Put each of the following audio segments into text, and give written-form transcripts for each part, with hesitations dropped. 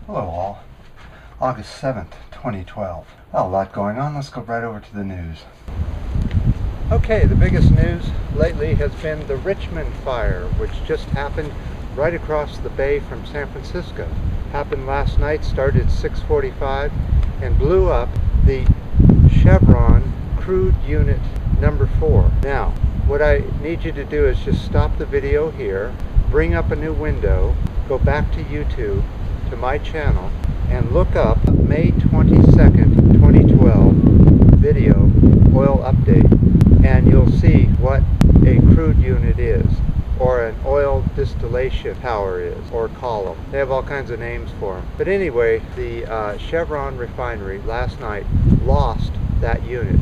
Hello all. August 7th, 2012. Well, a lot going on. Let's go right over to the news. Okay, the biggest news lately has been the Richmond fire, which just happened right across the bay from San Francisco. Happened last night, started at 6:45 and blew up the Chevron crude unit number 4. Now, what I need you to do is just stop the video here, bring up a new window, go back to YouTube, to my channel, and look up May 22nd, 2012 video oil update, and you'll see what a crude unit is, or an oil distillation tower is, or column. They have all kinds of names for them. But anyway, the Chevron refinery last night lost that unit.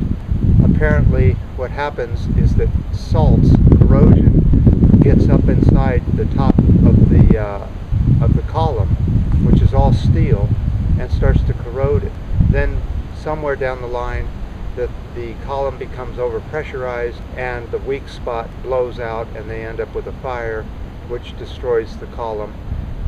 Apparently what happens is that salts, corrosion, gets up inside the top of the column, which is all steel, and starts to corrode it. Then somewhere down the line the column becomes overpressurized and the weak spot blows out, and they end up with a fire which destroys the column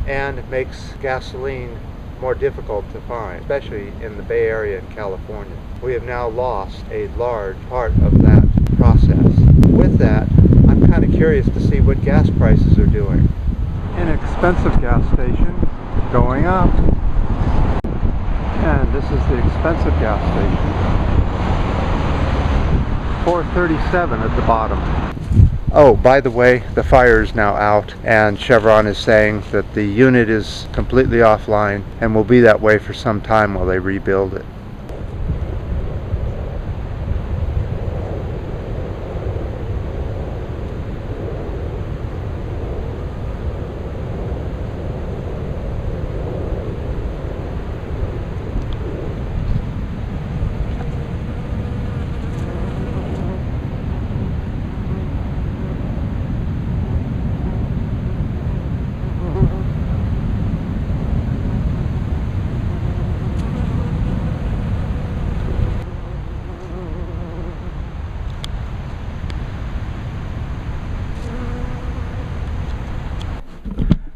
and makes gasoline more difficult to find, especially in the Bay Area in California. We have now lost a large part of that process. With that, I'm kind of curious to see what gas prices are doing. Inexpensive gas station going up, and this is the expensive gas station. $4.37 at the bottom. Oh, by the way, the fire is now out, and Chevron is saying that the unit is completely offline and will be that way for some time while they rebuild it.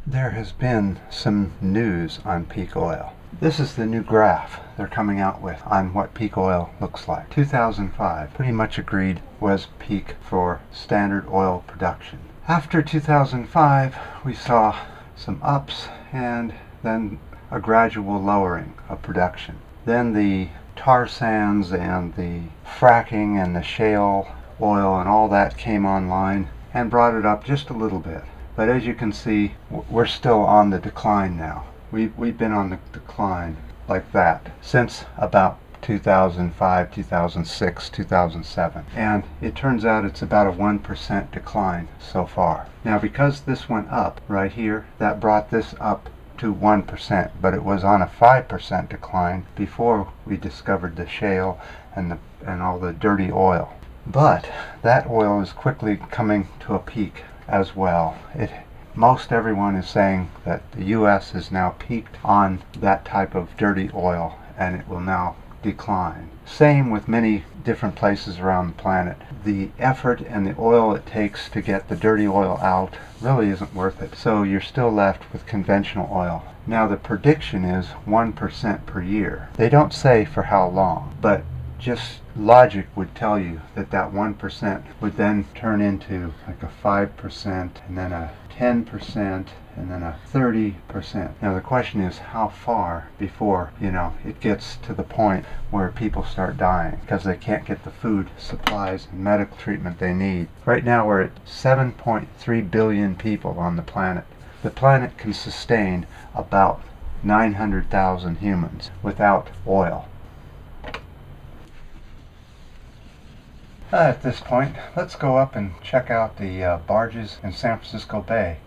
There has been some news on peak oil. This is the new graph they're coming out with on what peak oil looks like. 2005, pretty much agreed, was peak for standard oil production. After 2005, we saw some ups and then a gradual lowering of production. Then the tar sands and the fracking and the shale oil and all that came online and brought it up just a little bit. But as you can see, we're still on the decline now. We've been on the decline like that since about 2005, 2006, 2007. And it turns out it's about a 1% decline so far. Now, because this went up right here, that brought this up to 1%, but it was on a 5% decline before we discovered the shale and all the dirty oil. But that oil is quickly coming to a peak as well. Most everyone is saying that the U.S. has now peaked on that type of dirty oil, and it will now decline. Same with many different places around the planet. The effort and the oil it takes to get the dirty oil out really isn't worth it. So you're still left with conventional oil. Now the prediction is 1% per year. They don't say for how long, but just logic would tell you that that 1% would then turn into like a 5%, and then a 10%, and then a 30%. Now the question is how far before, it gets to the point where people start dying because they can't get the food, supplies, and medical treatment they need. Right now we're at 7.3 billion people on the planet. The planet can sustain about 900,000 humans without oil. At this point, let's go up and check out the barges in San Francisco Bay.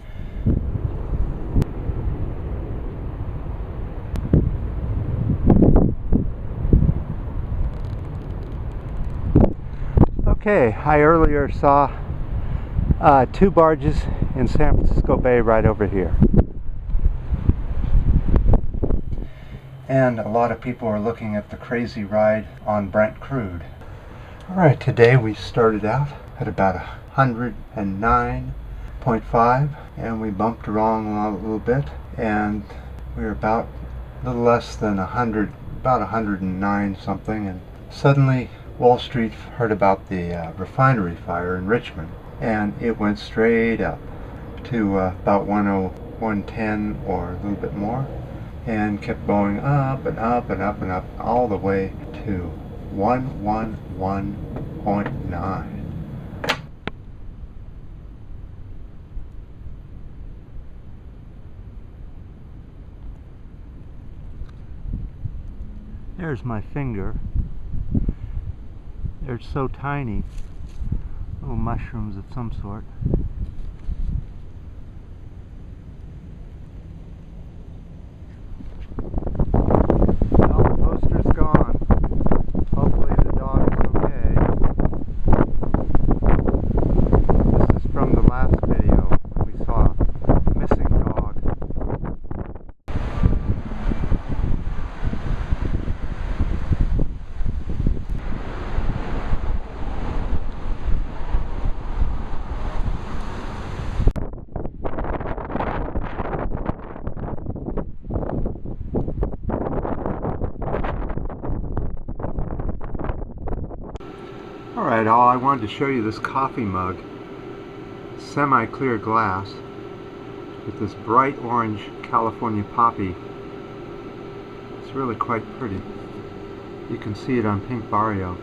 Okay, I earlier saw 2 barges in San Francisco Bay right over here. And a lot of people are looking at the crazy ride on Brent Crude. Alright, today we started out at about 109.5 and we bumped along a little bit, and we're about little less than 100, about 109 something, and suddenly Wall Street heard about the refinery fire in Richmond, and it went straight up to about 110 or a little bit more, and kept going up and up and up and up all the way to 111.9. There's my finger. They're so tiny. Little mushrooms of some sort. Well, the poster's gone. Hopefully the dog is okay. This is from the last video. We saw a missing dog. Alright, all I wanted to show you this coffee mug, semi-clear glass, with this bright orange California poppy. It's really quite pretty. You can see it on Pink Barrio.